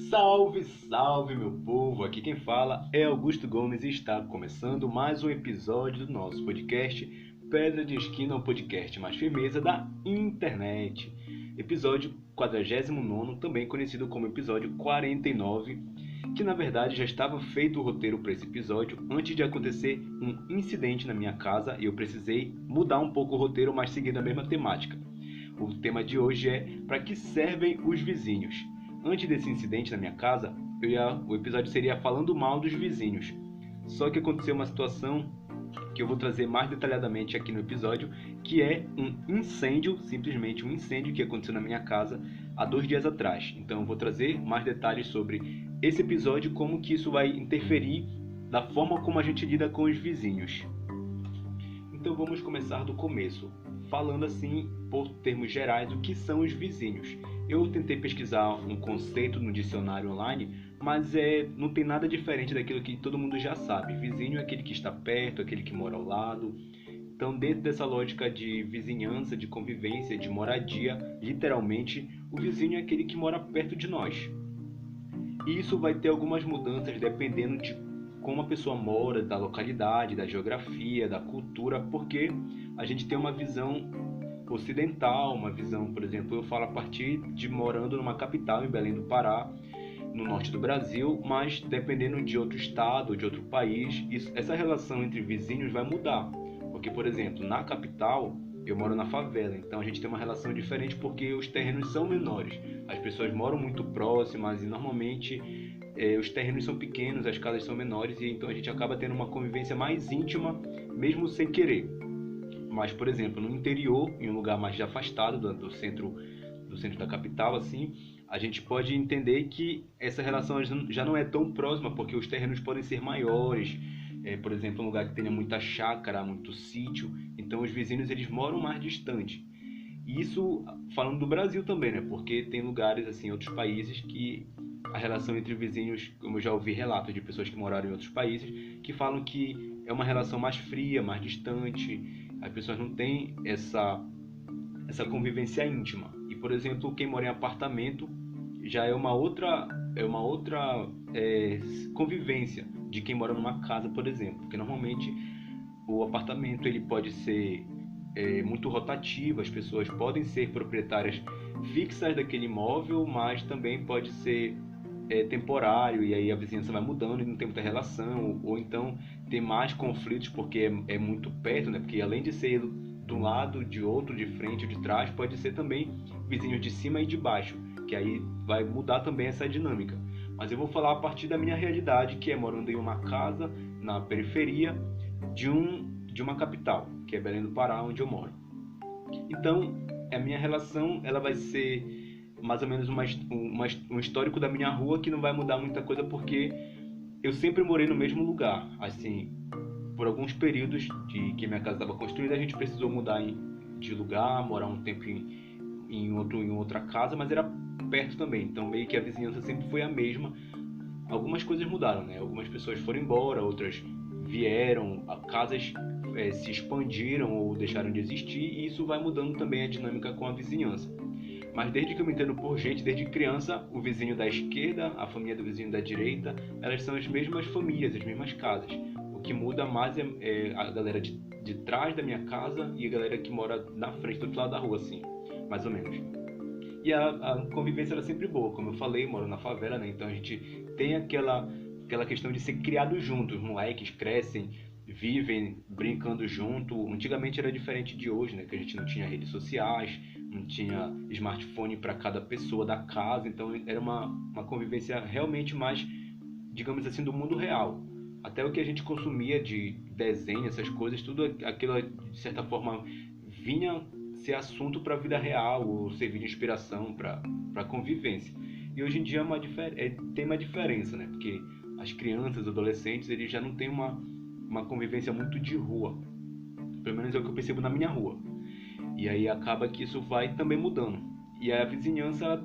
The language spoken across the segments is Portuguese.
Salve, salve meu povo! Aqui quem fala é Augusto Gomes e está começando mais um episódio do nosso podcast Pedra de Esquina, o podcast mais firmeza da internet. Episódio 49º, também conhecido como episódio 49, que na verdade já estava feito o roteiro para esse episódio antes de acontecer um incidente na minha casa e eu precisei mudar um pouco o roteiro, mas seguindo a mesma temática. O tema de hoje é: para que servem os vizinhos? Antes desse incidente na minha casa, o episódio seria falando mal dos vizinhos. Só que aconteceu uma situação que eu vou trazer mais detalhadamente aqui no episódio, que é um incêndio, simplesmente um incêndio que aconteceu na minha casa há 2 dias atrás. Então eu vou trazer mais detalhes sobre esse episódio, como que isso vai interferir da forma como a gente lida com os vizinhos. Então vamos começar do começo, falando assim, por termos gerais, o que são os vizinhos. Eu tentei pesquisar um conceito no dicionário online, mas não tem nada diferente daquilo que todo mundo já sabe. Vizinho é aquele que está perto, aquele que mora ao lado. Então, dentro dessa lógica de vizinhança, de convivência, de moradia, literalmente, o vizinho é aquele que mora perto de nós. E isso vai ter algumas mudanças dependendo de como a pessoa mora, da localidade, da geografia, da cultura, porque a gente tem uma visão ocidental, uma visão, por exemplo, eu falo a partir de morando numa capital, em Belém do Pará, no norte do Brasil, mas dependendo de outro estado, de outro país, essa relação entre vizinhos vai mudar. Porque, por exemplo, na capital, eu moro na favela, então a gente tem uma relação diferente porque os terrenos são menores. As pessoas moram muito próximas e normalmente os terrenos são pequenos, as casas são menores e então a gente acaba tendo uma convivência mais íntima, mesmo sem querer. Mas, por exemplo, no interior, em um lugar mais afastado do centro da capital, assim, a gente pode entender que essa relação já não é tão próxima, porque os terrenos podem ser maiores. Por exemplo, um lugar que tenha muita chácara, muito sítio, então os vizinhos eles moram mais distante. E isso falando do Brasil também, né? Porque tem lugares, assim, outros países que a relação entre vizinhos, como eu já ouvi relatos de pessoas que moraram em outros países, que falam que é uma relação mais fria, mais distante. As pessoas não têm essa convivência íntima. E, por exemplo, quem mora em apartamento já é uma outra convivência de quem mora numa casa, por exemplo. Porque normalmente o apartamento ele pode ser muito rotativo, as pessoas podem ser proprietárias fixas daquele imóvel, mas também pode ser temporário, e aí a vizinhança vai mudando e não tem muita relação, ou então tem mais conflitos porque é muito perto, né? Porque além de ser de um lado, de outro, de frente ou de trás, pode ser também vizinhos de cima e de baixo, que aí vai mudar também essa dinâmica. Mas eu vou falar a partir da minha realidade, que é morando em uma casa na periferia de uma capital, que é Belém do Pará, onde eu moro. Então, a minha relação ela vai ser mais ou menos um histórico da minha rua, que não vai mudar muita coisa porque eu sempre morei no mesmo lugar. Assim, por alguns períodos de que minha casa estava construída, a gente precisou mudar de lugar, morar um tempo em outra casa, mas era perto também. Então meio que a vizinhança sempre foi a mesma. Algumas coisas mudaram, né? Algumas pessoas foram embora, outras vieram, casas se expandiram ou deixaram de existir, e isso vai mudando também a dinâmica com a vizinhança. Mas desde que eu me entendo por gente, desde criança, o vizinho da esquerda, a família do vizinho da direita, elas são as mesmas famílias, as mesmas casas. O que muda mais é a galera de trás da minha casa e a galera que mora na frente, do outro lado da rua, assim, mais ou menos. E a convivência era sempre boa, como eu falei, moro na favela, né? Então a gente tem aquela questão de ser criado junto, os moleques crescem, vivem brincando junto. Antigamente era diferente de hoje, né? Que a gente não tinha redes sociais, não tinha smartphone para cada pessoa da casa, então era uma convivência realmente mais, digamos assim, do mundo real. Até o que a gente consumia de desenho, essas coisas, tudo aquilo de certa forma vinha ser assunto para a vida real ou servir de inspiração para a convivência. E hoje em dia tem uma diferença, né? Porque as crianças, os adolescentes, eles já não têm uma convivência muito de rua. Pelo menos é o que eu percebo na minha rua. E aí acaba que isso vai também mudando. E a vizinhança,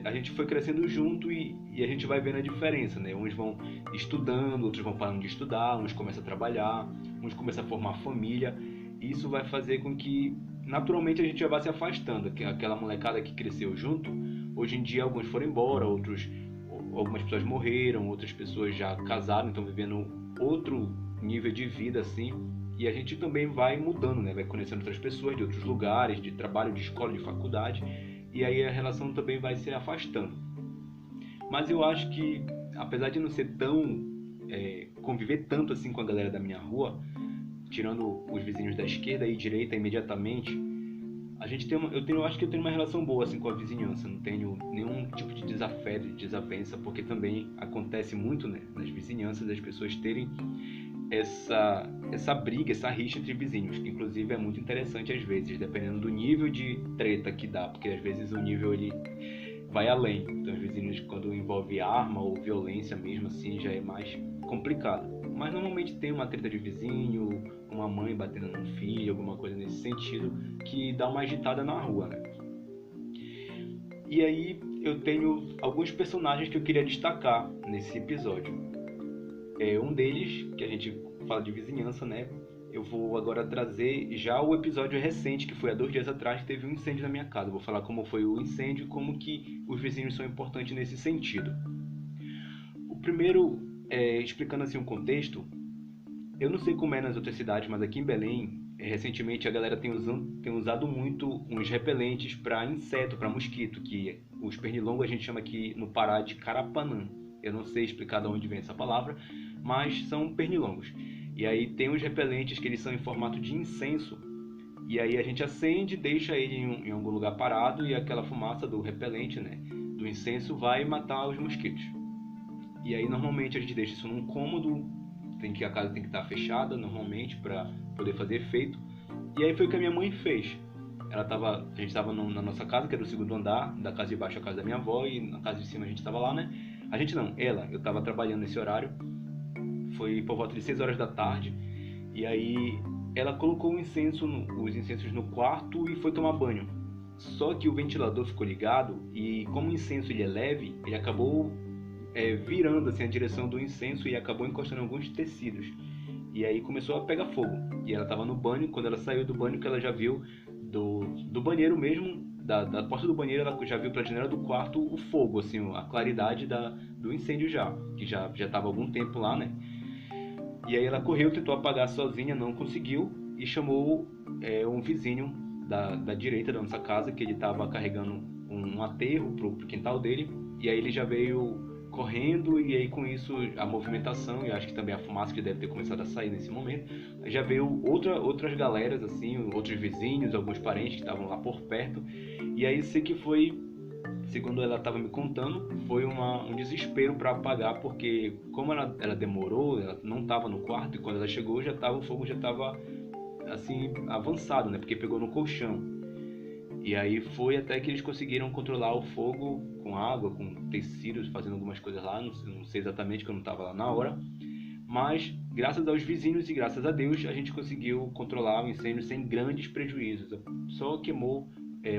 a gente foi crescendo junto e a gente vai vendo a diferença, né? Uns vão estudando, outros vão parando de estudar, uns começam a trabalhar, uns começam a formar família. E isso vai fazer com que, naturalmente, a gente já vá se afastando. Aquela molecada que cresceu junto, hoje em dia alguns foram embora, outros algumas pessoas morreram, outras pessoas já casaram, estão vivendo outro nível de vida assim. E a gente também vai mudando, né? Vai conhecendo outras pessoas de outros lugares, de trabalho, de escola, de faculdade. E aí a relação também vai se afastando. Mas eu acho que, apesar de não ser tão... conviver tanto assim com a galera da minha rua, tirando os vizinhos da esquerda e direita imediatamente, eu acho que eu tenho uma relação boa assim com a vizinhança. Não tenho nenhum tipo de desafeto, de desavença, porque também acontece muito, né, nas vizinhanças das pessoas terem essa briga, essa rixa entre vizinhos, que inclusive é muito interessante às vezes, dependendo do nível de treta que dá, porque às vezes o nível ele vai além. Então os vizinhos, quando envolve arma ou violência mesmo assim, já é mais complicado. Mas normalmente tem uma treta de vizinho, uma mãe batendo num filho, alguma coisa nesse sentido, que dá uma agitada na rua, né? E aí eu tenho alguns personagens que eu queria destacar nesse episódio. Um deles, que a gente fala de vizinhança, né? Eu vou agora trazer já o episódio recente, que foi há 2 dias atrás, que teve um incêndio na minha casa. Eu vou falar como foi o incêndio e como que os vizinhos são importantes nesse sentido. O primeiro, explicando assim um contexto, eu não sei como é nas outras cidades, mas aqui em Belém, recentemente a galera tem usado muito uns repelentes para inseto, para mosquito, que os pernilongos a gente chama aqui no Pará de carapanã. Eu não sei explicar de onde vem essa palavra, mas são pernilongos. E aí tem os repelentes que eles são em formato de incenso, e aí a gente acende, deixa ele em algum lugar parado, e aquela fumaça do repelente, né, do incenso, vai matar os mosquitos. E aí normalmente a gente deixa isso num cômodo, a casa tem que estar fechada normalmente para poder fazer efeito. E aí foi o que a minha mãe fez. A gente estava na nossa casa, que era o 2º andar, da casa de baixo a casa da minha avó, e na casa de cima a gente estava lá, né? Eu estava trabalhando nesse horário, foi por volta de 6 horas da tarde, e aí ela colocou os incensos no quarto e foi tomar banho. Só que o ventilador ficou ligado, e como o incenso ele é leve, ele acabou virando assim a direção do incenso e acabou encostando em alguns tecidos. E aí começou a pegar fogo. E ela estava no banho, quando ela saiu do banho, que ela já viu do banheiro mesmo, da porta do banheiro, ela já viu pela janela do quarto o fogo, assim, a claridade do incêndio que já estava há algum tempo lá, né? E aí ela correu, tentou apagar sozinha, não conseguiu, e chamou um vizinho da direita da nossa casa, que ele estava carregando um aterro pro quintal dele, e aí ele já veio correndo, e aí com isso a movimentação, e acho que também a fumaça que deve ter começado a sair nesse momento, já veio outras galeras, assim, outros vizinhos, alguns parentes que estavam lá por perto, e aí sei que foi, segundo ela estava me contando, foi um desespero para apagar, porque como ela demorou, ela não estava no quarto, e quando ela chegou o fogo já estava assim avançado, né, porque pegou no colchão. E aí foi até que eles conseguiram controlar o fogo com água, com tecidos, fazendo algumas coisas lá, não sei exatamente, que eu não estava lá na hora. Mas, graças aos vizinhos e graças a Deus, a gente conseguiu controlar o incêndio sem grandes prejuízos. Só queimou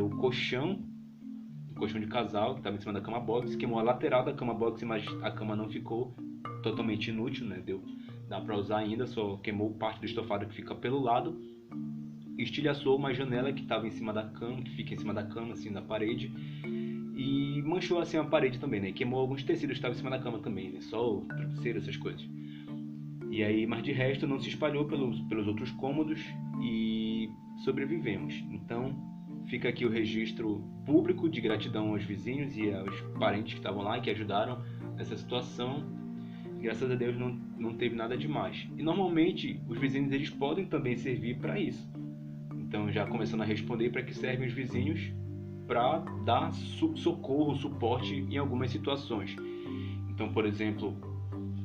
o colchão de casal, que estava em cima da cama box, queimou a lateral da cama box, mas a cama não ficou totalmente inútil, né? Dá para usar ainda, só queimou parte do estofado que fica pelo lado. Estilhaçou uma janela que estava em cima da cama, que fica em cima da cama, assim, da parede, e manchou assim a parede também, né? Queimou alguns tecidos que estavam em cima da cama também, né? Só o travesseiro, essas coisas. E aí, mas de resto não se espalhou pelos outros cômodos e sobrevivemos. Então, fica aqui o registro público de gratidão aos vizinhos e aos parentes que estavam lá, que ajudaram nessa situação. Graças a Deus não teve nada demais. E normalmente os vizinhos eles podem também servir para isso. Então, já começando a responder para que servem os vizinhos para dar socorro, suporte em algumas situações. Então, por exemplo,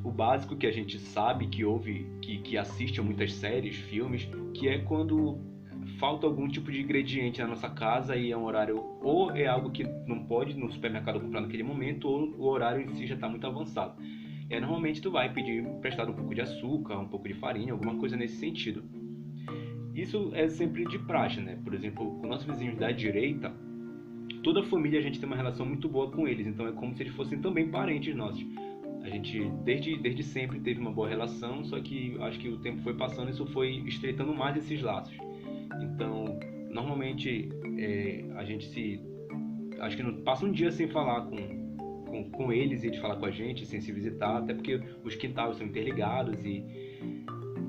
o básico que a gente sabe que ouve, que assiste a muitas séries, filmes, que é quando falta algum tipo de ingrediente na nossa casa e é um horário, ou é algo que não pode no supermercado comprar naquele momento, ou o horário em si já está muito avançado. Normalmente tu vai pedir emprestado um pouco de açúcar, um pouco de farinha, alguma coisa nesse sentido. Isso é sempre de praxe, né? Por exemplo, com nossos vizinhos da direita, toda a família a gente tem uma relação muito boa com eles, então é como se eles fossem também parentes nossos. A gente desde sempre teve uma boa relação, só que acho que o tempo foi passando e isso foi estreitando mais esses laços. Então, normalmente a gente acho que não passa um dia sem falar com com eles e de falar com a gente sem se visitar, até porque os quintais são interligados e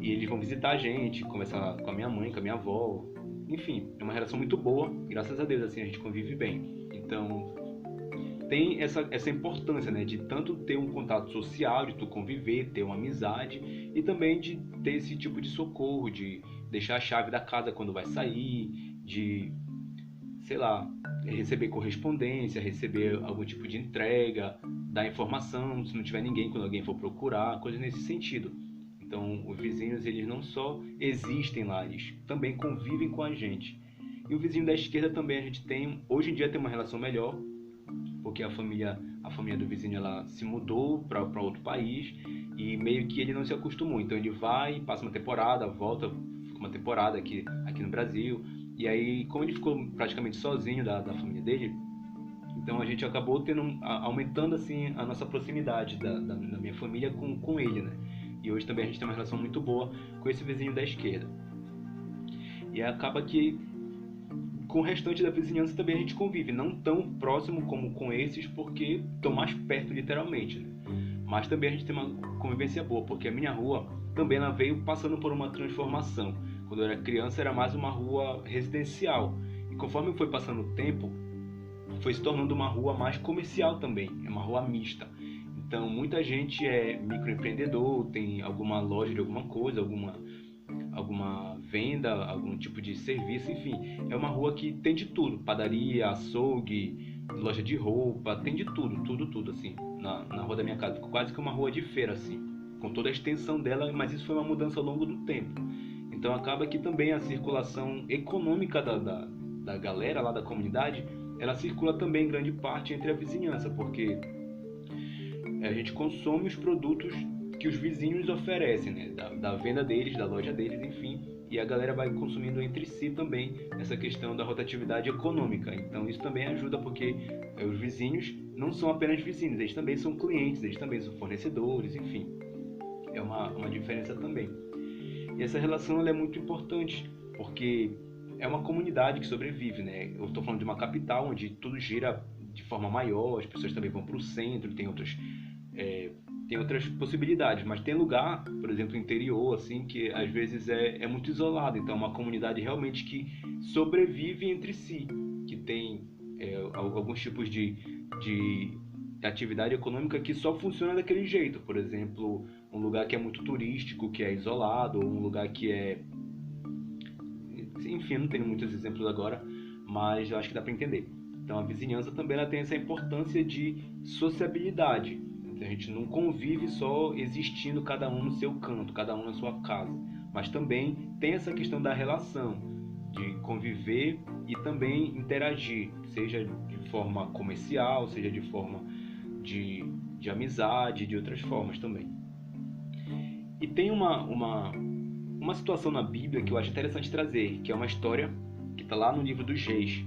eles vão visitar a gente, conversar com a minha mãe, com a minha avó. Enfim, é uma relação muito boa, graças a Deus, assim, a gente convive bem. Então, tem essa importância, né, de tanto ter um contato social, de tu conviver, ter uma amizade, e também de ter esse tipo de socorro, de deixar a chave da casa quando vai sair, de, sei lá, receber correspondência, receber algum tipo de entrega, dar informação, se não tiver ninguém, quando alguém for procurar, coisas nesse sentido. Então, os vizinhos, eles não só existem lá, eles também convivem com a gente. E o vizinho da esquerda também a gente tem, hoje em dia tem uma relação melhor, porque a família do vizinho ela se mudou para outro país e meio que ele não se acostumou. Então ele vai, passa uma temporada, volta, fica uma temporada aqui no Brasil. E aí, como ele ficou praticamente sozinho da família dele, então a gente acabou aumentando assim a nossa proximidade da minha família com ele, né? E hoje também a gente tem uma relação muito boa com esse vizinho da esquerda. E acaba que com o restante da vizinhança também a gente convive, não tão próximo como com esses, porque estão mais perto literalmente, né? Mas também a gente tem uma convivência boa, porque a minha rua também ela veio passando por uma transformação. Quando eu era criança era mais uma rua residencial, e conforme foi passando o tempo, foi se tornando uma rua mais comercial também, é uma rua mista. Então muita gente é microempreendedor, tem alguma loja de alguma coisa, alguma venda, algum tipo de serviço, enfim. É uma rua que tem de tudo, padaria, açougue, loja de roupa, tem de tudo, assim, na rua da minha casa. Quase que uma rua de feira, assim, com toda a extensão dela, mas isso foi uma mudança ao longo do tempo. Então acaba que também a circulação econômica da galera lá da comunidade, ela circula também em grande parte entre a vizinhança, porque a gente consome os produtos que os vizinhos oferecem, né? Da venda deles, da loja deles, enfim, e a galera vai consumindo entre si também essa questão da rotatividade econômica. Então isso também ajuda, porque os vizinhos não são apenas vizinhos, eles também são clientes, eles também são fornecedores, enfim, é uma diferença também. E essa relação ela é muito importante, porque é uma comunidade que sobrevive, né? Eu estou falando de uma capital onde tudo gira de forma maior, as pessoas também vão para o centro, tem outras possibilidades, mas tem lugar, por exemplo, interior, assim, que às vezes é muito isolado. Então, é uma comunidade realmente que sobrevive entre si, que tem alguns tipos de atividade econômica que só funciona daquele jeito. Por exemplo, um lugar que é muito turístico, que é isolado, ou um lugar que é... Enfim, não tenho muitos exemplos agora, mas eu acho que dá para entender. Então, a vizinhança também ela tem essa importância de sociabilidade. A gente não convive só existindo cada um no seu canto, cada um na sua casa, mas também tem essa questão da relação, de conviver e também interagir, seja de forma comercial, seja de forma de amizade, de outras formas também. E tem uma situação na Bíblia que eu acho interessante trazer, que é uma história que está lá no livro dos Reis.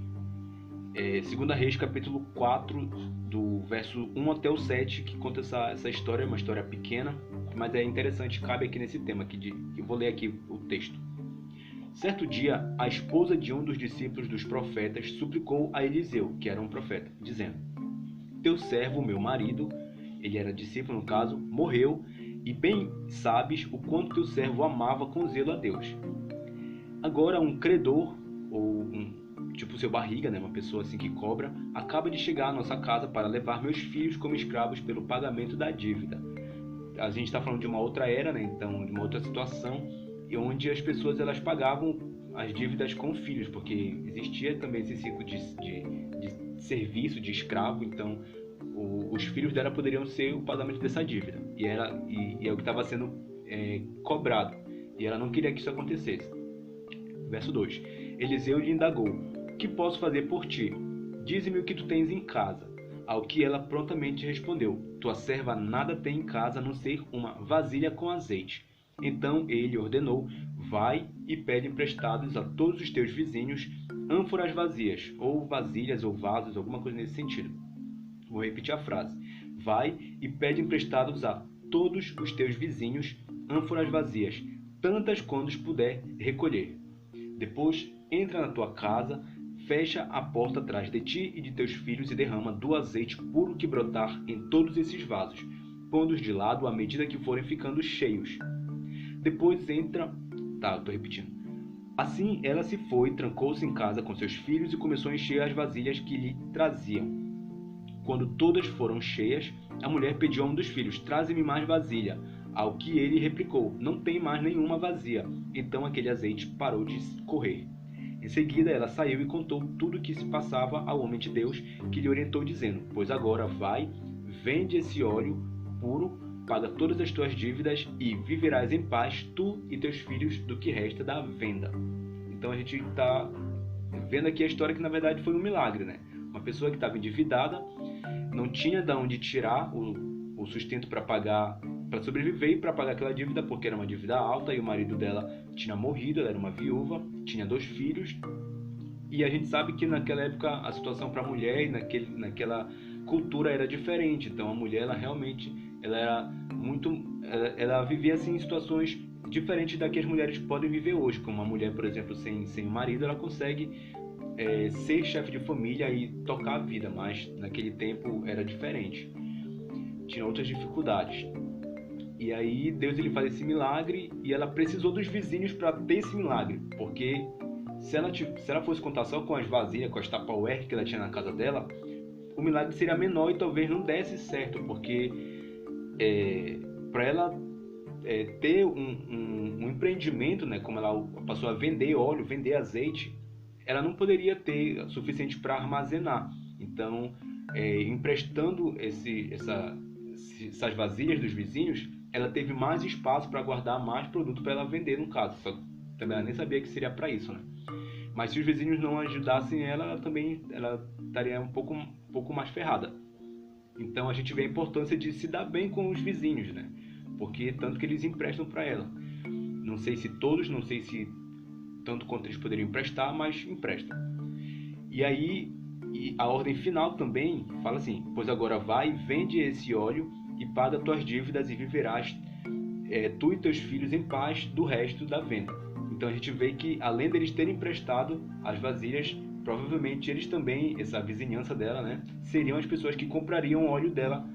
2 Reis, capítulo 4, do verso 1 até o 7, que conta essa história, é uma história pequena, mas é interessante, cabe aqui nesse tema, eu vou ler aqui o texto. Certo dia, a esposa de um dos discípulos dos profetas suplicou a Eliseu, que era um profeta, dizendo: Teu servo, meu marido, ele era discípulo no caso, morreu, e bem sabes o quanto teu servo amava com zelo a Deus. Agora um credor, ou tipo seu barriga, né, uma pessoa assim que cobra, acaba de chegar à nossa casa para levar meus filhos como escravos pelo pagamento da dívida. A gente está falando de uma outra era, né, então de uma outra situação, e onde as pessoas elas pagavam as dívidas com filhos, porque existia também esse ciclo de serviço, de escravo, então os filhos dela poderiam ser o pagamento dessa dívida, e é o que estava sendo cobrado, e ela não queria que isso acontecesse. Verso 2. Eliseu lhe indagou: que posso fazer por ti? Dize-me o que tu tens em casa. Ao que ela prontamente respondeu: tua serva nada tem em casa a não ser uma vasilha com azeite. Então ele ordenou: vai e pede emprestados a todos os teus vizinhos ânforas vazias, ou vasilhas, ou vasos, alguma coisa nesse sentido. Vou repetir a frase: vai e pede emprestados a todos os teus vizinhos ânforas vazias, tantas quantas puder recolher. Depois entra na tua casa, fecha a porta atrás de ti e de teus filhos e derrama do azeite puro que brotar em todos esses vasos, pondo-os de lado à medida que forem ficando cheios. Depois entra... tô repetindo. Assim ela se foi, trancou-se em casa com seus filhos e começou a encher as vasilhas que lhe traziam. Quando todas foram cheias, a mulher pediu a um dos filhos: traze-me mais vasilha. Ao que ele replicou: não tem mais nenhuma vazia. Então aquele azeite parou de correr. Em seguida ela saiu e contou tudo o que se passava ao homem de Deus, que lhe orientou dizendo: pois agora vai, vende esse óleo puro, paga todas as tuas dívidas e viverás em paz, tu e teus filhos, do que resta da venda. Então a gente está vendo aqui a história que na verdade foi um milagre, né? Uma pessoa que estava endividada, não tinha de onde tirar o sustento para pagar, para sobreviver e para pagar aquela dívida, porque era uma dívida alta e o marido dela tinha morrido, ela era uma viúva, tinha 2 filhos. E a gente sabe que naquela época a situação para a mulher naquela cultura era diferente. Então a mulher, ela realmente, ela vivia assim em situações diferentes da que as mulheres podem viver hoje. Como uma mulher, por exemplo, sem um marido, ela consegue ser chefe de família e tocar a vida, mas naquele tempo era diferente, tinha outras dificuldades. E aí Deus ele faz esse milagre e ela precisou dos vizinhos para ter esse milagre, porque se ela fosse contar só com as vasilhas, com as Tupperware que ela tinha na casa dela, o milagre seria menor e talvez não desse certo, porque para ela ter um empreendimento, né, como ela passou a vender óleo, vender azeite, ela não poderia ter o suficiente para armazenar. Então, emprestando essas vasilhas dos vizinhos, ela teve mais espaço para guardar mais produto para ela vender, no caso. Só também ela nem sabia que seria para isso, né? Mas se os vizinhos não ajudassem ela estaria um pouco mais ferrada. Então a gente vê a importância de se dar bem com os vizinhos, né? Porque tanto que eles emprestam para ela. Não sei se todos, não sei se tanto quanto eles poderiam emprestar, mas emprestam. E aí a ordem final também fala assim: pois agora vai, vende esse óleo e paga tuas dívidas e viverás tu e teus filhos em paz do resto da venda. Então a gente vê que além deles terem emprestado as vasilhas, provavelmente eles também, essa vizinhança dela, né, seriam as pessoas que comprariam o óleo dela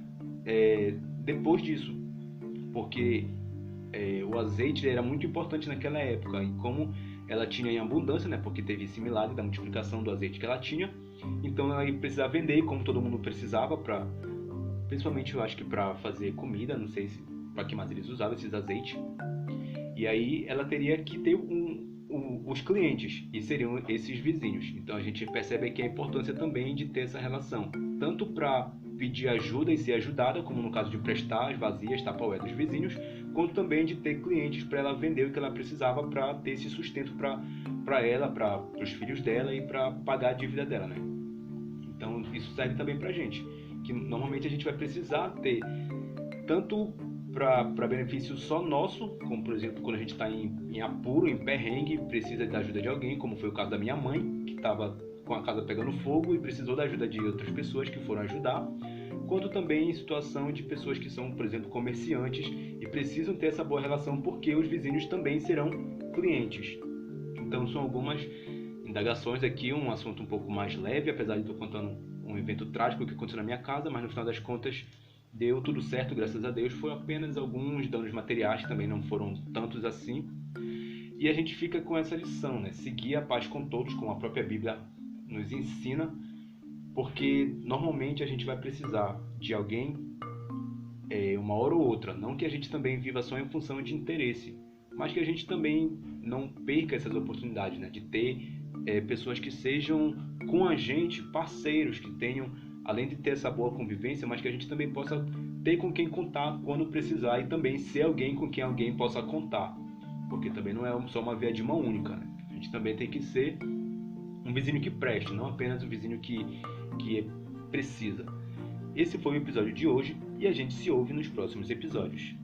depois disso, porque o azeite era muito importante naquela época, e como ela tinha em abundância, né, porque teve esse milagre da multiplicação do azeite que ela tinha, então ela ia precisar vender, como todo mundo precisava, principalmente eu acho que para fazer comida, não sei para que mais eles usavam esses azeites. E aí ela teria que ter os clientes, e seriam esses vizinhos. Então a gente percebe aqui a importância também de ter essa relação, tanto para pedir ajuda e ser ajudada, como no caso de prestar as vasilhas, Tupperware dos vizinhos, quanto também de ter clientes para ela vender o que ela precisava para ter esse sustento para ela, para os filhos dela e para pagar a dívida dela, né? Então isso serve também para a gente, que normalmente a gente vai precisar ter tanto para benefício só nosso, como por exemplo quando a gente está em apuro, em perrengue, precisa da ajuda de alguém, como foi o caso da minha mãe, que estava com a casa pegando fogo e precisou da ajuda de outras pessoas que foram ajudar, quanto também em situação de pessoas que são, por exemplo, comerciantes e precisam ter essa boa relação porque os vizinhos também serão clientes. Então são algumas indagações aqui, um assunto um pouco mais leve, apesar de eu estar contando um evento trágico que aconteceu na minha casa, mas no final das contas deu tudo certo, graças a Deus. Foi apenas alguns danos materiais, que também não foram tantos assim. E a gente fica com essa lição, né? Seguir a paz com todos, como a própria Bíblia nos ensina, porque normalmente a gente vai precisar de alguém uma hora ou outra. Não que a gente também viva só em função de interesse, mas que a gente também não perca essas oportunidades, né? De ter pessoas que sejam com a gente, parceiros, que tenham, além de ter essa boa convivência, mas que a gente também possa ter com quem contar quando precisar e também ser alguém com quem alguém possa contar, porque também não é só uma via de mão única, né? A gente também tem que ser um vizinho que preste, não apenas um vizinho que precisa. Esse foi o episódio de hoje e a gente se ouve nos próximos episódios.